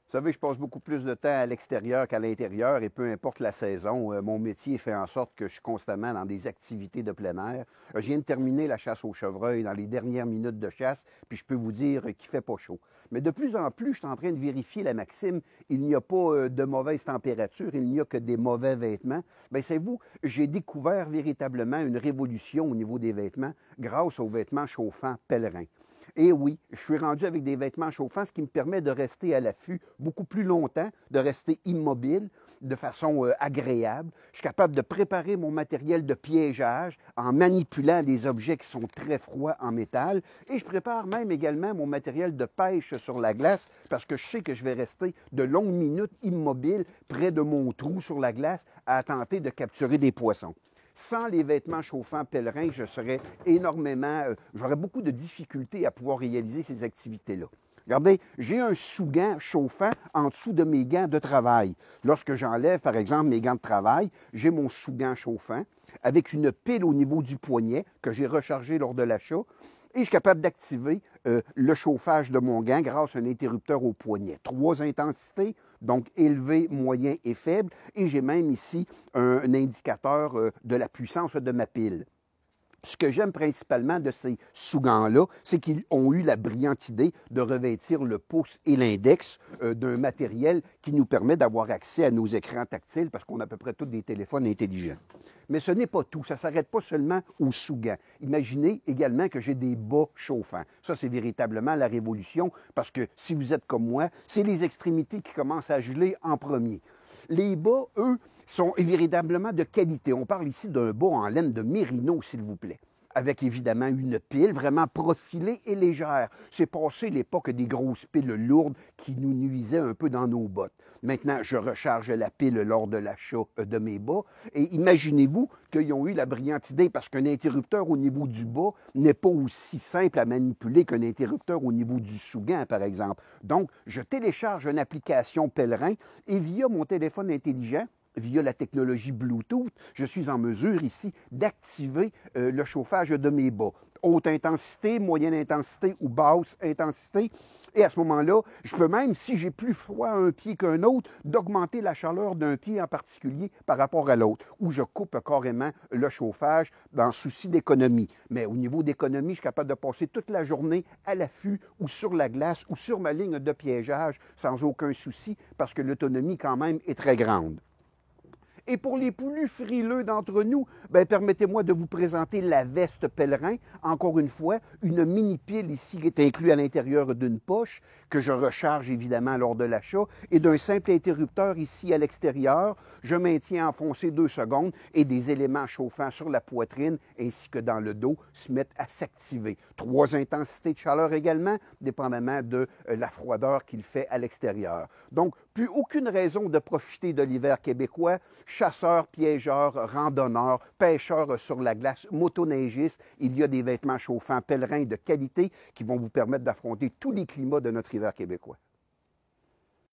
Vous savez, je passe beaucoup plus de temps à l'extérieur qu'à l'intérieur et peu importe la saison, mon métier fait en sorte que je suis constamment dans des activités de plein air. Je viens de terminer la chasse au chevreuil dans les dernières minutes de chasse, puis je peux vous dire qu'il fait pas chaud. Mais de plus en plus, je suis en train de vérifier la maxime, il n'y a pas de mauvaise température, il n'y a que des mauvais vêtements. Bien, savez-vous, j'ai découvert véritablement une révolution au niveau des vêtements grâce aux vêtements chauffants pèlerins. Et oui, je suis rendu avec des vêtements chauffants, ce qui me permet de rester à l'affût beaucoup plus longtemps, de rester immobile de façon agréable. Je suis capable de préparer mon matériel de piégeage en manipulant des objets qui sont très froids en métal. Et je prépare même également mon matériel de pêche sur la glace parce que je sais que je vais rester de longues minutes immobile près de mon trou sur la glace à tenter de capturer des poissons. Sans les vêtements chauffants pèlerins, j'aurais beaucoup de difficultés à pouvoir réaliser ces activités-là. Regardez, j'ai un sous-gant chauffant en dessous de mes gants de travail. Lorsque j'enlève, par exemple, mes gants de travail, j'ai mon sous-gant chauffant avec une pile au niveau du poignet que j'ai rechargé lors de l'achat. Et je suis capable d'activer le chauffage de mon gant grâce à un interrupteur au poignet. 3 intensités, donc élevé, moyen et faible. Et j'ai même ici un indicateur de la puissance de ma pile. Ce que j'aime principalement de ces sous-gants-là, c'est qu'ils ont eu la brillante idée de revêtir le pouce et l'index d'un matériel qui nous permet d'avoir accès à nos écrans tactiles parce qu'on a à peu près tous des téléphones intelligents. Mais ce n'est pas tout. Ça ne s'arrête pas seulement aux sous-gants. Imaginez également que j'ai des bas chauffants. Ça, c'est véritablement la révolution parce que si vous êtes comme moi, c'est les extrémités qui commencent à geler en premier. Les bas, eux, sont véritablement de qualité. On parle ici d'un bas en laine de mérino, s'il vous plaît, avec évidemment une pile vraiment profilée et légère. C'est passé l'époque des grosses piles lourdes qui nous nuisaient un peu dans nos bottes. Maintenant, je recharge la pile lors de l'achat de mes bas et imaginez-vous qu'ils ont eu la brillante idée parce qu'un interrupteur au niveau du bas n'est pas aussi simple à manipuler qu'un interrupteur au niveau du sous-gant, par exemple. Donc, je télécharge une application pèlerin et via mon téléphone intelligent, via la technologie Bluetooth, je suis en mesure ici d'activer le chauffage de mes bas. Haute intensité, moyenne intensité ou basse intensité. Et à ce moment-là, je peux même, si j'ai plus froid à un pied qu'un autre, d'augmenter la chaleur d'un pied en particulier par rapport à l'autre, où je coupe carrément le chauffage dans souci d'économie. Mais au niveau d'économie, je suis capable de passer toute la journée à l'affût ou sur la glace ou sur ma ligne de piégeage sans aucun souci parce que l'autonomie quand même est très grande. Et pour les plus frileux d'entre nous, permettez-moi de vous présenter la veste pèlerin. Encore une fois, une mini-pile ici qui est inclue à l'intérieur d'une poche que je recharge évidemment lors de l'achat et d'un simple interrupteur ici à l'extérieur. Je maintiens enfoncé 2 secondes et des éléments chauffants sur la poitrine ainsi que dans le dos se mettent à s'activer. 3 intensités de chaleur également, dépendamment de la froideur qu'il fait à l'extérieur. Donc, plus aucune raison de profiter de l'hiver québécois. Chasseurs, piégeurs, randonneurs, pêcheurs sur la glace, motoneigistes, il y a des vêtements chauffants pèlerins de qualité qui vont vous permettre d'affronter tous les climats de notre hiver québécois.